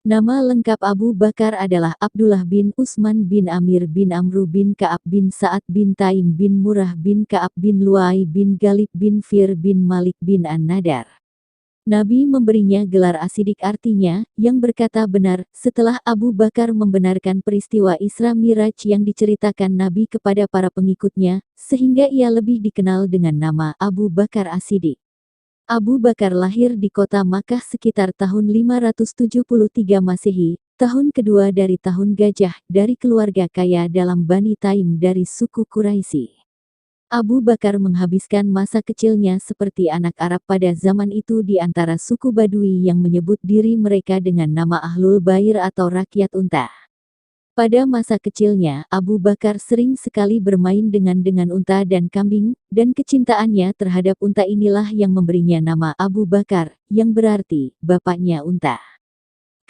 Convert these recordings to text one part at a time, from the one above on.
Nama lengkap Abu Bakar adalah Abdullah bin Utsman bin Amir bin Amru bin Ka'ab bin Sa'ad bin Taim bin Murrah bin Ka'ab bin Lu'ai bin Ghalib bin Fir bin Malik bin An-Nadar. Nabi memberinya gelar asidik, artinya, yang berkata benar. Setelah Abu Bakar membenarkan peristiwa Isra Miraj yang diceritakan Nabi kepada para pengikutnya, sehingga ia lebih dikenal dengan nama Abu Bakar As-Siddiq. Abu Bakar lahir di kota Makkah sekitar tahun 573 Masehi, tahun kedua dari tahun Gajah, dari keluarga kaya dalam Bani Taim dari suku Quraisy. Abu Bakar menghabiskan masa kecilnya seperti anak Arab pada zaman itu di antara suku Badui yang menyebut diri mereka dengan nama Ahlul Bair atau rakyat unta. Pada masa kecilnya, Abu Bakar sering sekali bermain dengan unta dan kambing, dan kecintaannya terhadap unta inilah yang memberinya nama Abu Bakar, yang berarti, bapaknya unta.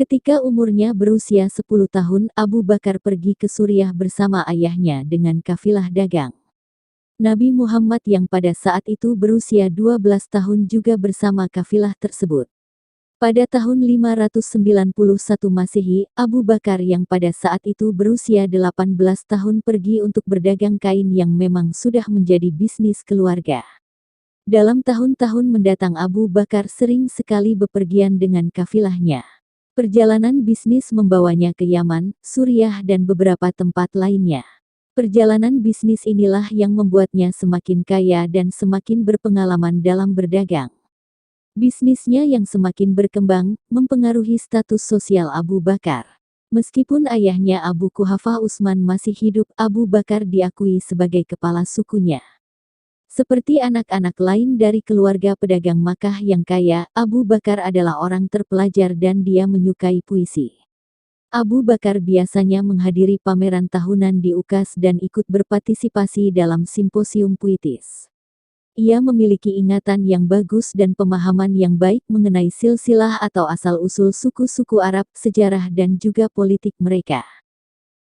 Ketika umurnya berusia 10 tahun, Abu Bakar pergi ke Suriah bersama ayahnya dengan kafilah dagang. Nabi Muhammad yang pada saat itu berusia 12 tahun juga bersama kafilah tersebut. Pada tahun 591 Masehi, Abu Bakar yang pada saat itu berusia 18 tahun pergi untuk berdagang kain yang memang sudah menjadi bisnis keluarga. Dalam tahun-tahun mendatang Abu Bakar sering sekali bepergian dengan kafilahnya. Perjalanan bisnis membawanya ke Yaman, Suriah dan beberapa tempat lainnya. Perjalanan bisnis inilah yang membuatnya semakin kaya dan semakin berpengalaman dalam berdagang. Bisnisnya yang semakin berkembang, mempengaruhi status sosial Abu Bakar. Meskipun ayahnya Abu Quhafah Utsman masih hidup, Abu Bakar diakui sebagai kepala sukunya. Seperti anak-anak lain dari keluarga pedagang Makkah yang kaya, Abu Bakar adalah orang terpelajar dan dia menyukai puisi. Abu Bakar biasanya menghadiri pameran tahunan di UKAS dan ikut berpartisipasi dalam simposium puitis. Ia memiliki ingatan yang bagus dan pemahaman yang baik mengenai silsilah atau asal-usul suku-suku Arab, sejarah dan juga politik mereka.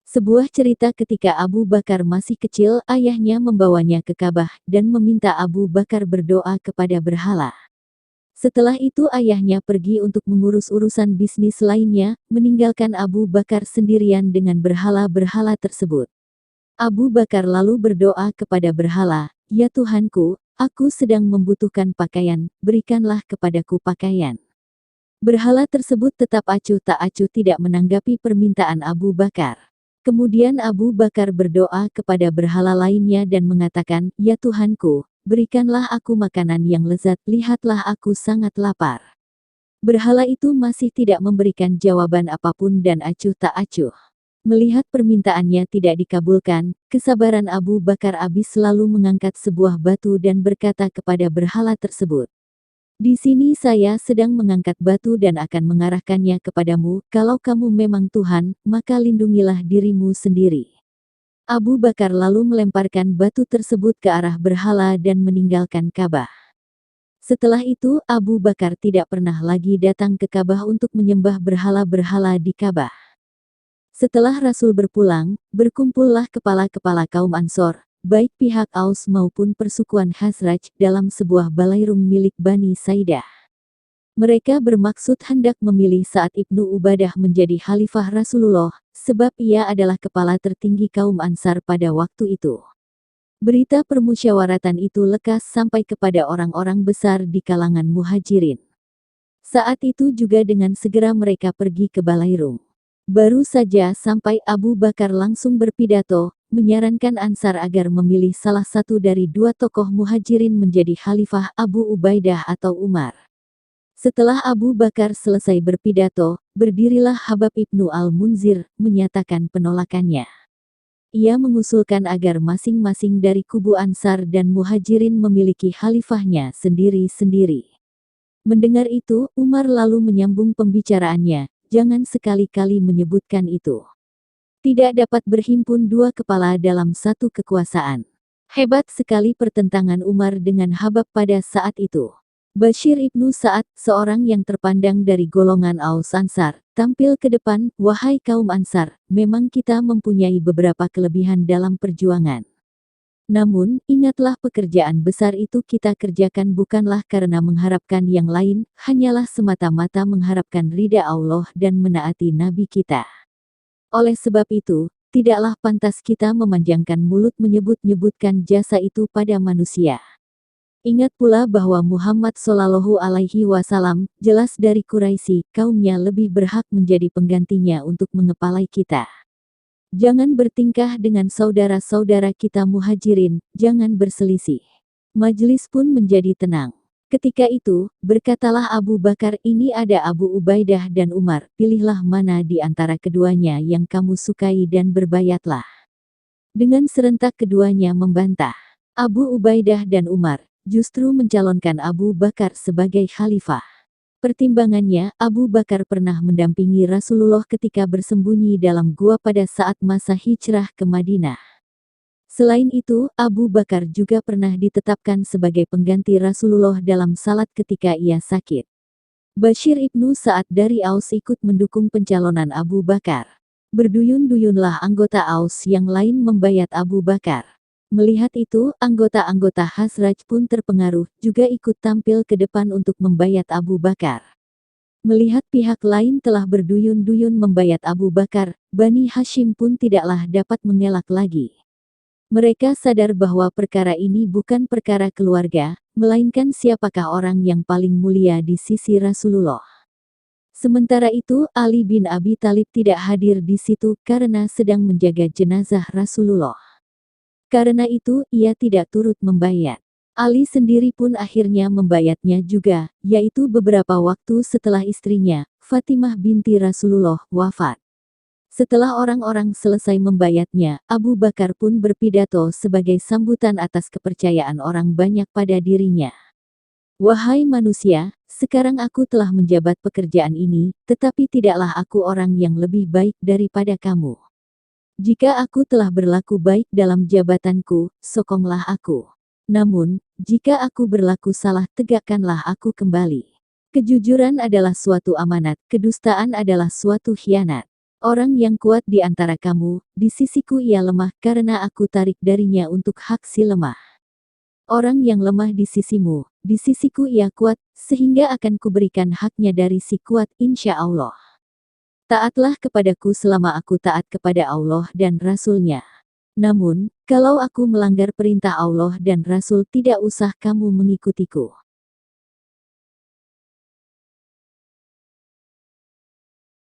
Sebuah cerita ketika Abu Bakar masih kecil, ayahnya membawanya ke Ka'bah dan meminta Abu Bakar berdoa kepada berhala. Setelah itu ayahnya pergi untuk mengurus urusan bisnis lainnya, meninggalkan Abu Bakar sendirian dengan berhala-berhala tersebut. Abu Bakar lalu berdoa kepada berhala, "Ya Tuhanku, aku sedang membutuhkan pakaian, berikanlah kepadaku pakaian." Berhala tersebut tetap acuh tak acuh tidak menanggapi permintaan Abu Bakar. Kemudian Abu Bakar berdoa kepada berhala lainnya dan mengatakan, "Ya Tuhanku, berikanlah aku makanan yang lezat, lihatlah aku sangat lapar." Berhala itu masih tidak memberikan jawaban apapun dan acuh tak acuh. Melihat permintaannya tidak dikabulkan, kesabaran Abu Bakar habis lalu mengangkat sebuah batu dan berkata kepada berhala tersebut, "Di sini saya sedang mengangkat batu dan akan mengarahkannya kepadamu, kalau kamu memang Tuhan, maka lindungilah dirimu sendiri." Abu Bakar lalu melemparkan batu tersebut ke arah berhala dan meninggalkan Ka'bah. Setelah itu, Abu Bakar tidak pernah lagi datang ke Ka'bah untuk menyembah berhala-berhala di Ka'bah. Setelah Rasul berpulang, berkumpullah kepala-kepala kaum Ansor, baik pihak Aus maupun persukuan Khazraj, dalam sebuah balairung milik Bani Saidah. Mereka bermaksud hendak memilih Sa'ad ibnu Ubadah menjadi khalifah Rasulullah, sebab ia adalah kepala tertinggi kaum Ansar pada waktu itu. Berita permusyawaratan itu lekas sampai kepada orang-orang besar di kalangan Muhajirin. Saat itu juga dengan segera mereka pergi ke balairung. Baru saja sampai Abu Bakar langsung berpidato, menyarankan Ansar agar memilih salah satu dari dua tokoh Muhajirin menjadi khalifah, Abu Ubaidah atau Umar. Setelah Abu Bakar selesai berpidato, berdirilah Habab ibnu Al-Munzir, menyatakan penolakannya. Ia mengusulkan agar masing-masing dari kubu Ansar dan Muhajirin memiliki khalifahnya sendiri-sendiri. Mendengar itu, Umar lalu menyambung pembicaraannya, "Jangan sekali-kali menyebutkan itu. Tidak dapat berhimpun dua kepala dalam satu kekuasaan." Hebat sekali pertentangan Umar dengan Habab pada saat itu. Bashir ibnu Sa'ad, seorang yang terpandang dari golongan Aus Ansar, tampil ke depan, "Wahai kaum Ansar, memang kita mempunyai beberapa kelebihan dalam perjuangan. Namun, ingatlah pekerjaan besar itu kita kerjakan bukanlah karena mengharapkan yang lain, hanyalah semata-mata mengharapkan ridha Allah dan menaati Nabi kita. Oleh sebab itu, tidaklah pantas kita memanjangkan mulut menyebut-nyebutkan jasa itu pada manusia. Ingat pula bahwa Muhammad Shallallahu Alaihi Wasallam jelas dari Quraisy, kaumnya lebih berhak menjadi penggantinya untuk mengepalai kita. Jangan bertingkah dengan saudara-saudara kita Muhajirin, jangan berselisih. Majelis pun menjadi tenang. Ketika itu, berkatalah Abu Bakar, ini ada Abu Ubaidah dan Umar, pilihlah mana di antara keduanya yang kamu sukai dan berbayatlah. Dengan serentak keduanya membantah. Abu Ubaidah dan Umar justru mencalonkan Abu Bakar sebagai khalifah. Pertimbangannya, Abu Bakar pernah mendampingi Rasulullah ketika bersembunyi dalam gua pada saat masa hijrah ke Madinah. Selain itu, Abu Bakar juga pernah ditetapkan sebagai pengganti Rasulullah dalam salat ketika ia sakit. Bashir ibnu Sa'ad dari Aus ikut mendukung pencalonan Abu Bakar. Berduyun-duyunlah anggota Aus yang lain membayat Abu Bakar. Melihat itu, anggota-anggota Khazraj pun terpengaruh, juga ikut tampil ke depan untuk membayat Abu Bakar. Melihat pihak lain telah berduyun-duyun membayat Abu Bakar, Bani Hashim pun tidaklah dapat mengelak lagi. Mereka sadar bahwa perkara ini bukan perkara keluarga, melainkan siapakah orang yang paling mulia di sisi Rasulullah. Sementara itu, Ali bin Abi Thalib tidak hadir di situ karena sedang menjaga jenazah Rasulullah. Karena itu, ia tidak turut membayat. Ali sendiri pun akhirnya membayatnya juga, yaitu beberapa waktu setelah istrinya, Fatimah binti Rasulullah, wafat. Setelah orang-orang selesai membayatnya, Abu Bakar pun berpidato sebagai sambutan atas kepercayaan orang banyak pada dirinya. Wahai manusia, sekarang aku telah menjabat pekerjaan ini, tetapi tidaklah aku orang yang lebih baik daripada kamu. Jika aku telah berlaku baik dalam jabatanku, sokonglah aku. Namun, jika aku berlaku salah, tegakkanlah aku kembali. Kejujuran adalah suatu amanat, kedustaan adalah suatu khianat. Orang yang kuat di antara kamu, di sisiku ia lemah karena aku tarik darinya untuk hak si lemah. Orang yang lemah di sisimu, di sisiku ia kuat, sehingga akan kuberikan haknya dari si kuat insya Allah. Taatlah kepadaku selama aku taat kepada Allah dan Rasul-Nya. Namun, kalau aku melanggar perintah Allah dan Rasul, tidak usah kamu mengikutiku.